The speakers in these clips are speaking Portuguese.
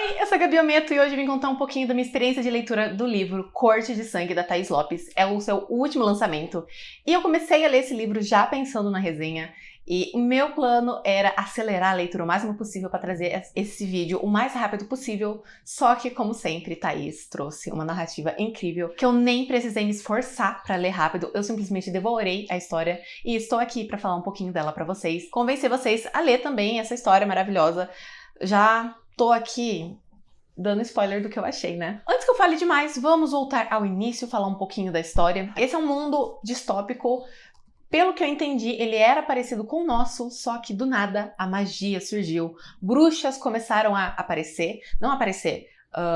Oi, eu sou a Gabi Ometo e hoje vim contar um pouquinho da minha experiência de leitura do livro Corte de Sangue, da Thaís Lopes. É o seu último lançamento. E eu comecei a ler esse livro já pensando na resenha. E o meu plano era acelerar a leitura o máximo possível para trazer esse vídeo o mais rápido possível. Só que, como sempre, Thaís trouxe uma narrativa incrível que eu nem precisei me esforçar para ler rápido. Eu simplesmente devorei a história e estou aqui para falar um pouquinho dela para vocês. Convencer vocês a ler também essa história maravilhosa. Já tô aqui dando spoiler do que eu achei, né? Antes que eu fale demais, vamos voltar ao início, falar um pouquinho da história. Esse é um mundo distópico. Pelo que eu entendi, ele era parecido com o nosso, só que do nada a magia surgiu. Bruxas começaram a aparecer. Não aparecer,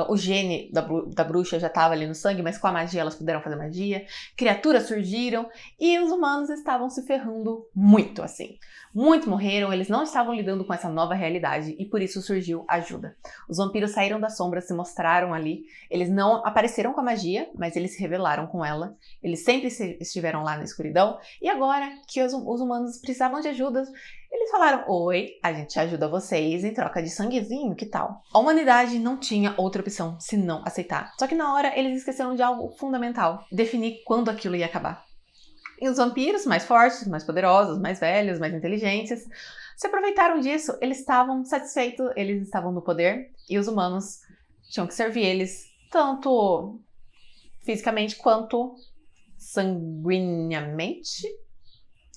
o gene da bruxa já estava ali no sangue, mas com a magia elas puderam fazer magia. Criaturas surgiram e os humanos estavam se ferrando muito, assim. Muitos morreram, eles não estavam lidando com essa nova realidade e por isso surgiu ajuda. Os vampiros saíram das sombras, se mostraram ali. Eles não apareceram com a magia, mas eles se revelaram com ela. Eles sempre estiveram lá na escuridão. E agora que os humanos precisavam de ajuda, eles falaram: oi, a gente ajuda vocês em troca de sanguezinho, que tal? A humanidade não tinha outra opção senão aceitar. Só que na hora eles esqueceram de algo fundamental: definir quando aquilo ia acabar. E os vampiros, mais fortes, mais poderosos, mais velhos, mais inteligentes, se aproveitaram disso. Eles estavam satisfeitos, eles estavam no poder e os humanos tinham que servir eles tanto fisicamente quanto sanguineamente.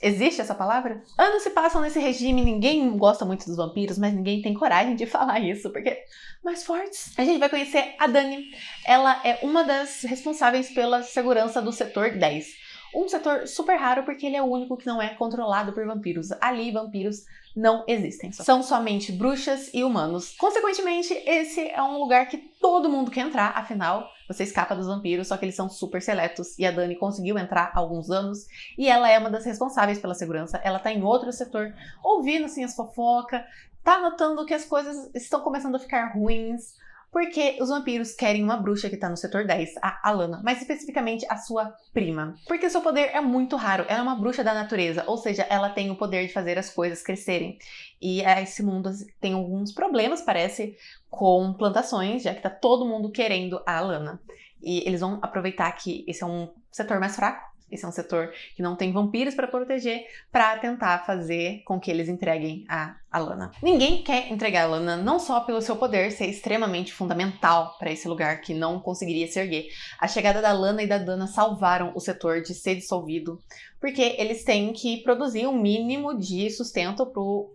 Existe essa palavra? Anos se passam nesse regime, ninguém gosta muito dos vampiros, mas ninguém tem coragem de falar isso, porque mais fortes. A gente vai conhecer a Dani. Ela é uma das responsáveis pela segurança do setor 10. Um setor super raro porque ele é o único que não é controlado por vampiros. Ali, vampiros não existem. São somente bruxas e humanos. Consequentemente, esse é um lugar que todo mundo quer entrar, afinal, você escapa dos vampiros, só que eles são super seletos. E a Dani conseguiu entrar há alguns anos e ela é uma das responsáveis pela segurança. Ela tá em outro setor, ouvindo assim as fofocas, tá notando que as coisas estão começando a ficar ruins. Porque os vampiros querem uma bruxa que tá no setor 10, a Alana, mais especificamente a sua prima. Porque seu poder é muito raro, ela é uma bruxa da natureza, ou seja, ela tem o poder de fazer as coisas crescerem. E esse mundo tem alguns problemas, parece, com plantações, já que tá todo mundo querendo a Alana. E eles vão aproveitar que esse é um setor mais fraco. Esse é um setor que não tem vampiros para proteger, para tentar fazer com que eles entreguem a Alana. Ninguém quer entregar a Alana, não só pelo seu poder ser extremamente fundamental para esse lugar que não conseguiria se erguer. A chegada da Alana e da Dana salvaram o setor de ser dissolvido, porque eles têm que produzir um mínimo de sustento pro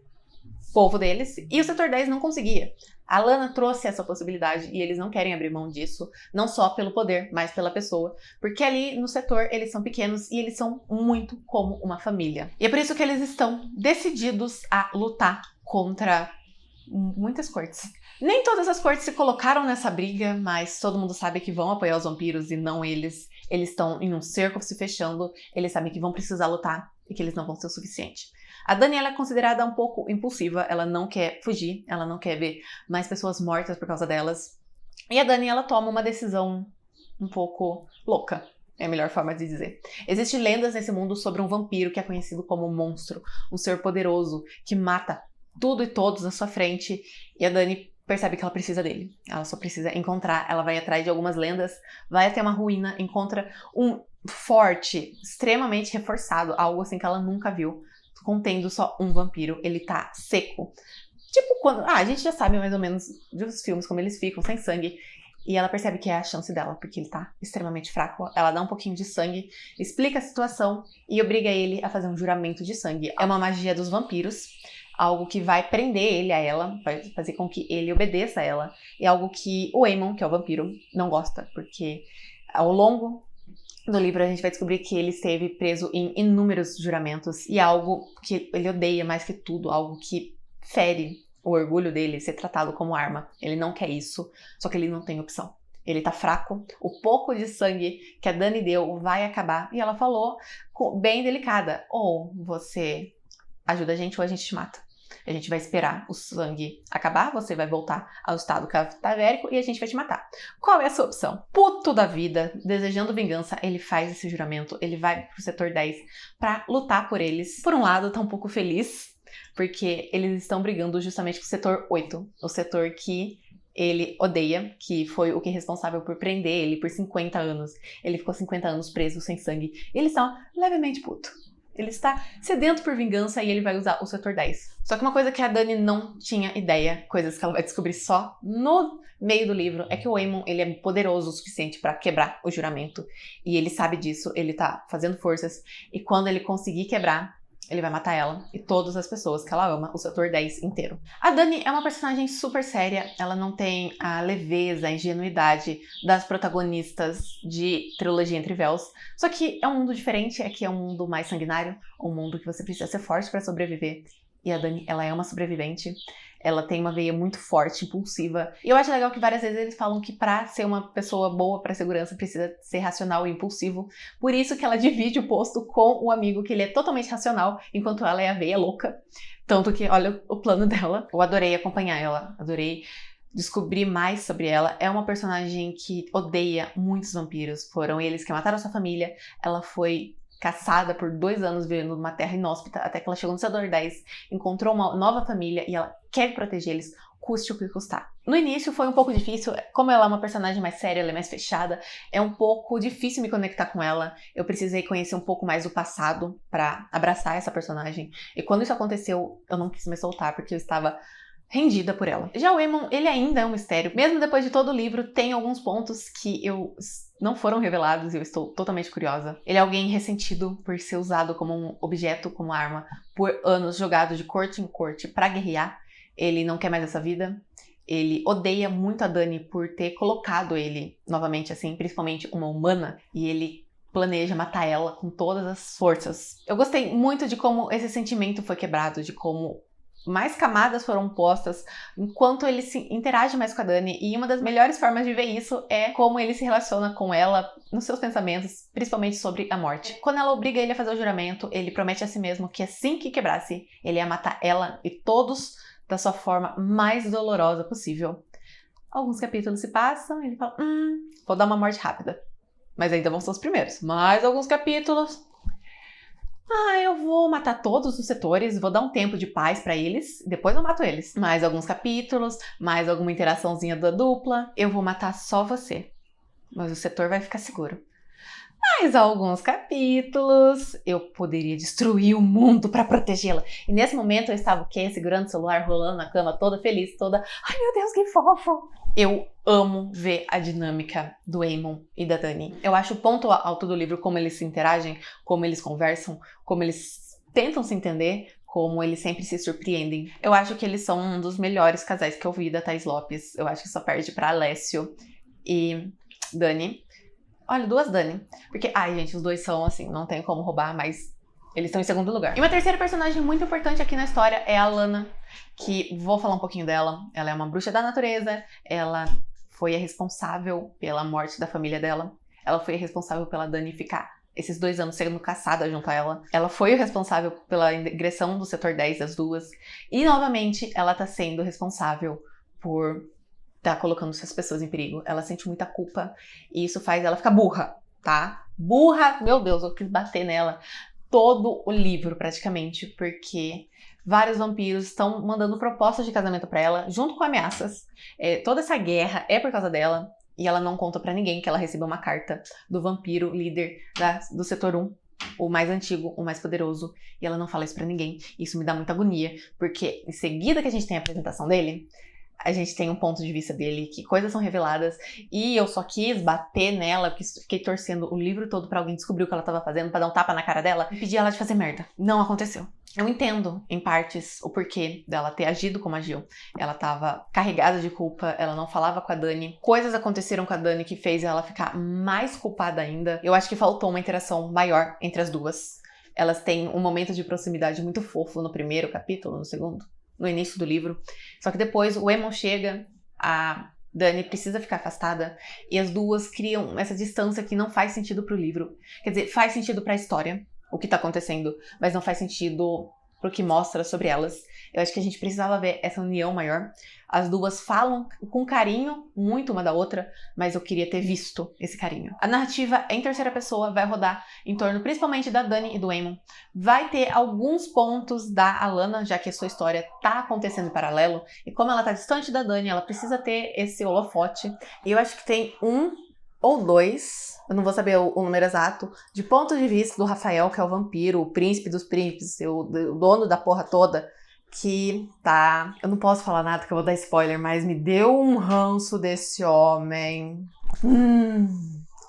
povo deles, e o setor 10 não conseguia. A Alana trouxe essa possibilidade e eles não querem abrir mão disso, não só pelo poder, mas pela pessoa, porque ali no setor eles são pequenos e eles são muito como uma família. E é por isso que eles estão decididos a lutar contra muitas cortes. Nem todas as cortes se colocaram nessa briga, mas todo mundo sabe que vão apoiar os vampiros e não eles. Eles estão em um cerco se fechando, eles sabem que vão precisar lutar e que eles não vão ser o suficiente. A Dani é considerada um pouco impulsiva, ela não quer fugir, ela não quer ver mais pessoas mortas por causa delas. E a Dani, ela toma uma decisão um pouco louca, é a melhor forma de dizer. Existem lendas nesse mundo sobre um vampiro que é conhecido como um monstro, um ser poderoso que mata tudo e todos na sua frente, e a Dani percebe que ela precisa dele. Ela só precisa encontrar, ela vai atrás de algumas lendas, vai até uma ruína, encontra um forte, extremamente reforçado, algo assim que ela nunca viu, contendo só um vampiro. Ele tá seco. Tipo quando... a gente já sabe mais ou menos dos filmes como eles ficam, sem sangue. E ela percebe que é a chance dela, porque ele tá extremamente fraco. Ela dá um pouquinho de sangue, explica a situação e obriga ele a fazer um juramento de sangue. É uma magia dos vampiros, algo que vai prender ele a ela, vai fazer com que ele obedeça a ela. É algo que o Aemon, que é o vampiro, não gosta, porque ao longo do livro a gente vai descobrir que ele esteve preso em inúmeros juramentos e algo que ele odeia mais que tudo, algo que fere o orgulho dele, ser tratado como arma. Ele não quer isso, só que ele não tem opção. Ele tá fraco, o pouco de sangue que a Dani deu vai acabar. E ela falou, bem delicada, ou você ajuda a gente ou a gente te mata. A gente vai esperar o sangue acabar, você vai voltar ao estado cadavérico e a gente vai te matar. Qual é a sua opção? Puto da vida, desejando vingança, ele faz esse juramento, ele vai pro setor 10 pra lutar por eles. Por um lado, tá um pouco feliz, porque eles estão brigando justamente com o setor 8, o setor que ele odeia, que foi o que é responsável por prender ele por 50 anos. Ele ficou 50 anos preso sem sangue. E ele está levemente puto. Ele está sedento por vingança e ele vai usar o setor 10. Só que uma coisa que a Dani não tinha ideia, coisas que ela vai descobrir só no meio do livro, é que o Aemon, ele é poderoso o suficiente pra quebrar o juramento. E ele sabe disso, ele tá fazendo forças. E quando ele conseguir quebrar, ele vai matar ela e todas as pessoas que ela ama, o setor 10 inteiro. A Dani é uma personagem super séria, ela não tem a leveza, a ingenuidade das protagonistas de Trilogia Entre Véus. Só que é um mundo diferente, aqui é um mundo mais sanguinário, um mundo que você precisa ser forte pra sobreviver. E a Dani, ela é uma sobrevivente. Ela tem uma veia muito forte, impulsiva. E eu acho legal que várias vezes eles falam que pra ser uma pessoa boa pra segurança precisa ser racional e impulsivo. Por isso que ela divide o posto com o amigo, que ele é totalmente racional, enquanto ela é a veia louca. Tanto que, olha o plano dela. Eu adorei acompanhar ela, adorei descobrir mais sobre ela. É uma personagem que odeia muitos vampiros. Foram eles que mataram sua família. Ela foi caçada por 2 anos vivendo numa terra inóspita, até que ela chegou no setor 10, encontrou uma nova família e ela quer proteger eles, custe o que custar. No início foi um pouco difícil, como ela é uma personagem mais séria, ela é mais fechada, é um pouco difícil me conectar com ela. Eu precisei conhecer um pouco mais do passado pra abraçar essa personagem. E quando isso aconteceu, eu não quis me soltar, porque eu estava rendida por ela. Já o Aemon, ele ainda é um mistério. Mesmo depois de todo o livro, tem alguns pontos que não foram revelados e eu estou totalmente curiosa. Ele é alguém ressentido por ser usado como um objeto, como arma, por anos jogado de corte em corte pra guerrear. Ele não quer mais essa vida. Ele odeia muito a Dani por ter colocado ele novamente assim, principalmente uma humana, e ele planeja matar ela com todas as forças. Eu gostei muito de como esse sentimento foi quebrado, de como mais camadas foram postas enquanto ele se interage mais com a Dani, e uma das melhores formas de ver isso é como ele se relaciona com ela nos seus pensamentos, principalmente sobre a morte. Quando ela obriga ele a fazer o juramento, ele promete a si mesmo que assim que quebrasse, ele ia matar ela e todos da sua forma mais dolorosa possível. Alguns capítulos se passam e ele fala, vou dar uma morte rápida. Mas ainda vão ser os primeiros. Mais alguns capítulos. Eu vou matar todos os setores, vou dar um tempo de paz pra eles, depois eu mato eles. Mais alguns capítulos, mais alguma interaçãozinha da dupla. Eu vou matar só você, mas o setor vai ficar seguro. Mais alguns capítulos, eu poderia destruir o mundo pra protegê-la. E nesse momento eu estava o quê? Segurando o celular, rolando na cama, toda feliz, toda... Ai meu Deus, que fofo! Eu amo ver a dinâmica do Aemon e da Dani. Eu acho o ponto alto do livro como eles se interagem, como eles conversam, como eles tentam se entender, como eles sempre se surpreendem. Eu acho que eles são um dos melhores casais que eu vi da Thaís Lopes. Eu acho que só perde pra Alessio e Dani. Olha, 2 Dani. Porque, gente, os 2 são assim, não tem como roubar, mas eles estão em segundo lugar. E uma terceira personagem muito importante aqui na história é a Laena, que vou falar um pouquinho dela. Ela é uma bruxa da natureza, ela foi a responsável pela morte da família dela. Ela foi a responsável pela Dani ficar esses 2 anos sendo caçada junto a ela. Ela foi o responsável pela ingressão do setor 10 das 2. E, novamente, ela tá sendo responsável por tá colocando essas pessoas em perigo. Ela sente muita culpa e isso faz ela ficar burra, tá? Burra, meu Deus, eu quis bater nela todo o livro praticamente, porque vários vampiros estão mandando propostas de casamento pra ela, junto com ameaças. Toda essa guerra é por causa dela e ela não conta pra ninguém que ela recebeu uma carta do vampiro líder do setor 1. O mais antigo, o mais poderoso, e ela não fala isso pra ninguém. Isso me dá muita agonia, porque em seguida que a gente tem a apresentação dele, a gente tem um ponto de vista dele, que coisas são reveladas, e eu só quis bater nela, porque fiquei torcendo o livro todo pra alguém descobrir o que ela tava fazendo, pra dar um tapa na cara dela e pedir ela de fazer merda. Não aconteceu. Eu entendo, em partes, o porquê dela ter agido como agiu. Ela tava carregada de culpa, ela não falava com a Dani. Coisas aconteceram com a Dani que fez ela ficar mais culpada ainda. Eu acho que faltou uma interação maior entre as duas. Elas têm um momento de proximidade muito fofo no primeiro capítulo, no segundo, no início do livro. Só que depois o Aemon chega, a Dani precisa ficar afastada, e as duas criam essa distância que não faz sentido pro livro. Quer dizer, faz sentido pra história, o que tá acontecendo, mas não faz sentido pro que mostra sobre elas. Eu acho que a gente precisava ver essa união maior. As duas falam com carinho muito uma da outra, mas eu queria ter visto esse carinho. A narrativa em terceira pessoa vai rodar em torno principalmente da Dani e do Aemon. Vai ter alguns pontos da Alanna, já que a sua história tá acontecendo em paralelo, e como ela tá distante da Dani, ela precisa ter esse holofote. E eu acho que tem um ou dois, eu não vou saber o número exato, de ponto de vista do Rafael, que é o vampiro, o príncipe dos príncipes, o dono da porra toda, que tá... Eu não posso falar nada que eu vou dar spoiler, mas me deu um ranço desse homem.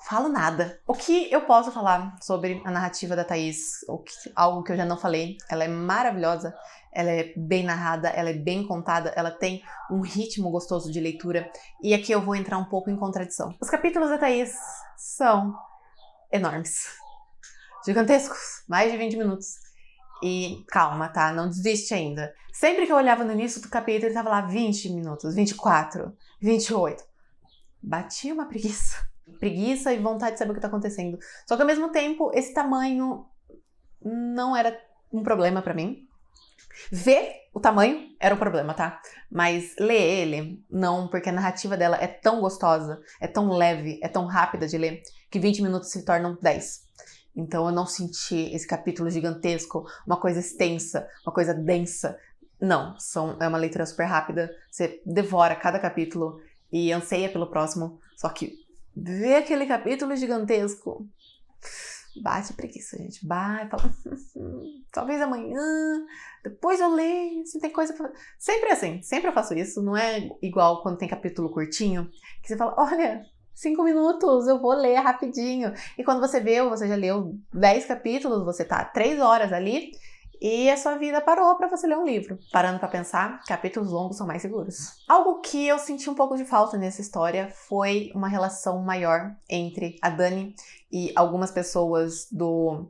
Falo nada. O que eu posso falar sobre a narrativa da Thaís? Algo que eu já não falei. Ela é maravilhosa, ela é bem narrada, ela é bem contada, ela tem um ritmo gostoso de leitura. E aqui eu vou entrar um pouco em contradição. Os capítulos da Thaís são enormes. Gigantescos. Mais de 20 minutos. E calma, tá? Não desiste ainda. Sempre que eu olhava no início do capítulo, ele tava lá 20 minutos, 24, 28. Batia uma preguiça. Preguiça e vontade de saber o que tá acontecendo. Só que ao mesmo tempo, esse tamanho não era um problema pra mim. Ver o tamanho era um problema, tá? Mas ler ele, não, porque a narrativa dela é tão gostosa, é tão leve, é tão rápida de ler, que 20 minutos se tornam 10. Então eu não senti esse capítulo gigantesco, uma coisa extensa, uma coisa densa. Não, é uma leitura super rápida, você devora cada capítulo e anseia pelo próximo, só que ver aquele capítulo gigantesco bate preguiça, gente. Vai, fala, talvez amanhã, depois eu leio, se tem coisa pra... Sempre assim, sempre eu faço isso, não é igual quando tem capítulo curtinho, que você fala, olha... 5 minutos, eu vou ler rapidinho. E quando você vê, você já leu 10 capítulos, você tá 3 horas ali e a sua vida parou pra você ler um livro. Parando pra pensar, capítulos longos são mais seguros. Algo que eu senti um pouco de falta nessa história foi uma relação maior entre a Dani e algumas pessoas do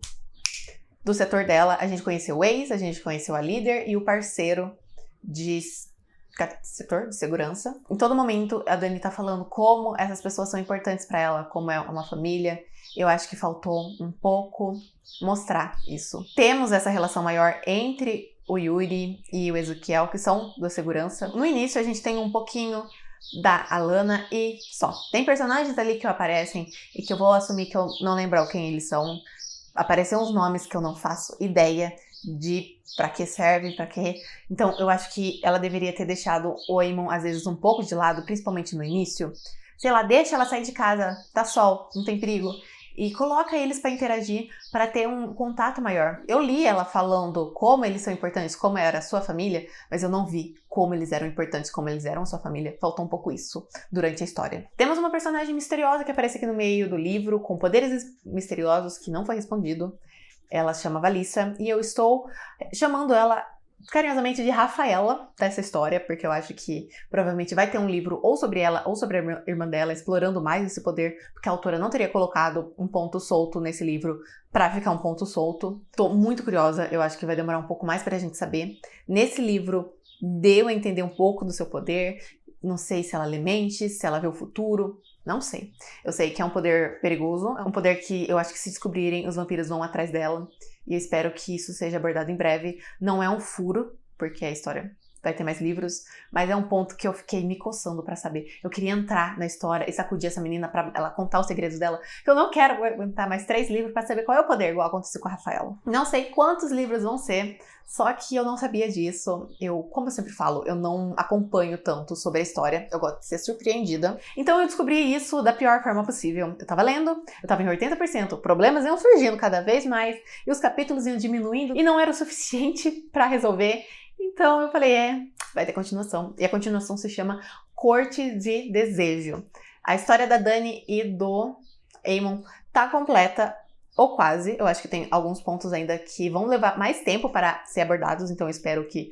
setor dela. A gente conheceu o ex, a gente conheceu a líder e o parceiro de setor de segurança. Em todo momento, a Dani tá falando como essas pessoas são importantes pra ela, como é uma família. Eu acho que faltou um pouco mostrar isso. Temos essa relação maior entre o Yuri e o Ezequiel, que são da segurança. No início, a gente tem um pouquinho da Alanna e só. Tem personagens ali que aparecem e que eu vou assumir que eu não lembro quem eles são. Apareceram uns nomes que eu não faço ideia de pra que serve, pra que... Então, eu acho que ela deveria ter deixado o Aemon, às vezes, um pouco de lado, principalmente no início. Sei lá, deixa ela sair de casa, tá sol, não tem perigo. E coloca eles pra interagir, pra ter um contato maior. Eu li ela falando como eles são importantes, como era a sua família, mas eu não vi como eles eram importantes, como eles eram a sua família. Faltou um pouco isso durante a história. Temos uma personagem misteriosa que aparece aqui no meio do livro, com poderes misteriosos que não foi respondido. Ela se chama Valissa e eu estou chamando ela carinhosamente de Rafaela dessa história, porque eu acho que provavelmente vai ter um livro ou sobre ela ou sobre a irmã dela, explorando mais esse poder, porque a autora não teria colocado um ponto solto nesse livro pra ficar um ponto solto. Tô muito curiosa, eu acho que vai demorar um pouco mais pra gente saber. Nesse livro, deu a entender um pouco do seu poder, não sei se ela lê mentes, se ela vê o futuro, não sei. Eu sei que é um poder perigoso, é um poder que eu acho que se descobrirem, os vampiros vão atrás dela. E eu espero que isso seja abordado em breve. Não é um furo, porque a história vai ter mais livros, mas é um ponto que eu fiquei me coçando pra saber. Eu queria entrar na história e sacudir essa menina pra ela contar os segredos dela. Eu não quero aguentar mais 3 livros pra saber qual é o poder, igual aconteceu com a Rafaela. Não sei quantos livros vão ser, só que eu não sabia disso. Como eu sempre falo, eu não acompanho tanto sobre a história. Eu gosto de ser surpreendida. Então eu descobri isso da pior forma possível. Eu tava lendo, eu tava em 80%. Problemas iam surgindo cada vez mais e os capítulos iam diminuindo e não era o suficiente pra resolver. Então eu falei, vai ter continuação. E a continuação se chama Corte de Desejo. A história da Dani e do Aemon tá completa, ou quase. Eu acho que tem alguns pontos ainda que vão levar mais tempo para ser abordados, então eu espero que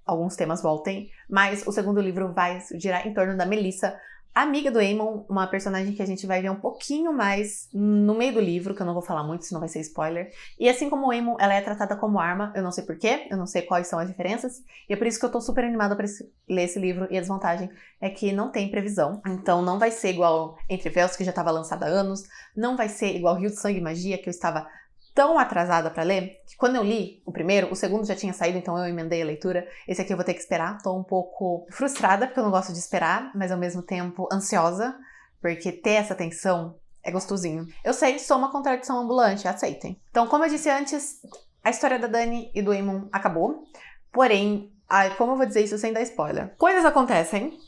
alguns temas voltem. Mas o segundo livro vai girar em torno da Melissa, amiga do Aemon, uma personagem que a gente vai ver um pouquinho mais no meio do livro, que eu não vou falar muito, senão vai ser spoiler. E assim como o Aemon, ela é tratada como arma, eu não sei porquê, eu não sei quais são as diferenças, e é por isso que eu tô super animada pra ler esse livro, e a desvantagem é que não tem previsão, então não vai ser igual Entre Véus, que já estava lançada há anos, não vai ser igual Rio de Sangue e Magia, que eu estava tão atrasada pra ler, que quando eu li o primeiro, o segundo já tinha saído, então eu emendei a leitura. Esse aqui eu vou ter que esperar. Tô um pouco frustrada, porque eu não gosto de esperar, mas ao mesmo tempo ansiosa, porque ter essa tensão é gostosinho. Eu sei, sou uma contradição ambulante, aceitem. Então, como eu disse antes, a história da Dani e do Eamon acabou, porém, como eu vou dizer isso sem dar spoiler? Coisas acontecem,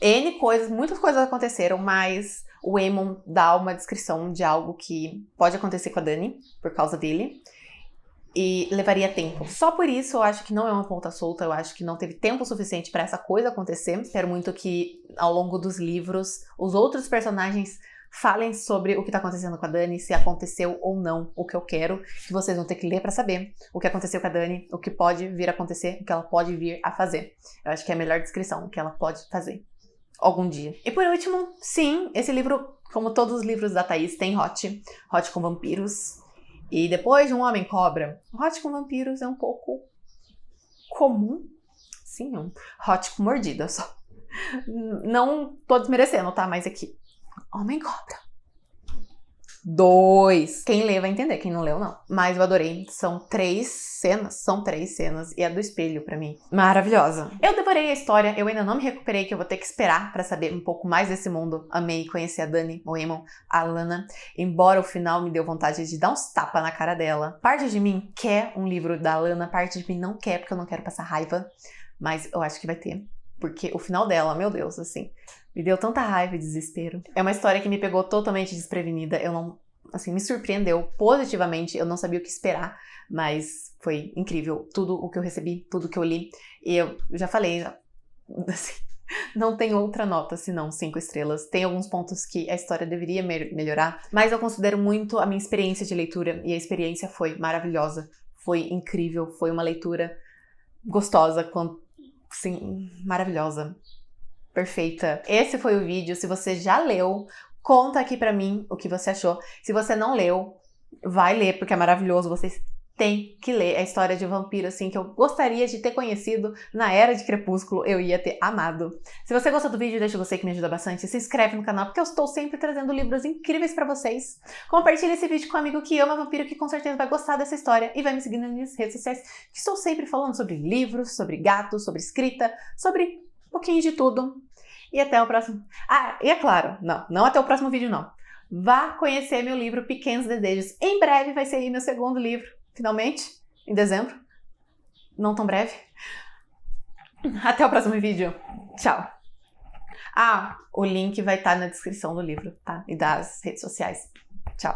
muitas coisas aconteceram, mas o Eamon dá uma descrição de algo que pode acontecer com a Dani, por causa dele, e levaria tempo. Só por isso eu acho que não é uma ponta solta, eu acho que não teve tempo suficiente pra essa coisa acontecer. Espero muito que ao longo dos livros os outros personagens falem sobre o que tá acontecendo com a Dani, se aconteceu ou não o que eu quero, que vocês vão ter que ler pra saber o que aconteceu com a Dani, o que pode vir a acontecer, o que ela pode vir a fazer. Eu acho que é a melhor descrição, o que ela pode fazer algum dia. E por último, sim, esse livro, como todos os livros da Thaís, tem Hot com vampiros. E depois de Um Homem Cobra, Hot com vampiros é um pouco comum. Sim, um Hot com mordida só. Não tô desmerecendo, tá? Mas aqui, Homem Cobra 2. Quem lê vai entender, quem não leu não. Mas eu adorei, são três cenas, e a do espelho pra mim, maravilhosa. Eu devorei a história, eu ainda não me recuperei, que eu vou ter que esperar pra saber um pouco mais desse mundo. Amei conhecer a Dani, o Eamon, a Lana, embora o final me deu vontade de dar uns tapas na cara dela. Parte de mim quer um livro da Lana, parte de mim não quer, porque eu não quero passar raiva, mas eu acho que vai ter. Porque o final dela, meu Deus, assim, me deu tanta raiva e desespero. É uma história que me pegou totalmente desprevenida. Eu não, assim, me surpreendeu positivamente. Eu não sabia o que esperar, mas foi incrível. Tudo o que eu recebi, tudo que eu li. E eu já falei, assim, não tem outra nota senão 5 estrelas. Tem alguns pontos que a história deveria melhorar, mas eu considero muito a minha experiência de leitura. E a experiência foi maravilhosa. Foi incrível. Foi uma leitura gostosa, sim, maravilhosa, perfeita. Esse foi o vídeo. Se você já leu, conta aqui pra mim o que você achou. Se você não leu, vai ler, porque é maravilhoso. Vocês têm que ler a história de vampiro, assim, que eu gostaria de ter conhecido na Era de Crepúsculo. Eu ia ter amado. Se você gostou do vídeo, deixa o gostei que me ajuda bastante. Se inscreve no canal, porque eu estou sempre trazendo livros incríveis pra vocês. Compartilha esse vídeo com um amigo que ama vampiro, que com certeza vai gostar dessa história. E vai me seguindo nas minhas redes sociais, que estou sempre falando sobre livros, sobre gatos, sobre escrita, sobre um pouquinho de tudo. E até o próximo... e é claro, não até o próximo vídeo, não. Vá conhecer meu livro Pequenos Desejos. Em breve vai sair meu segundo livro, finalmente, em dezembro. Não tão breve. Até o próximo vídeo. Tchau. O link vai estar na descrição do livro, tá? E das redes sociais. Tchau.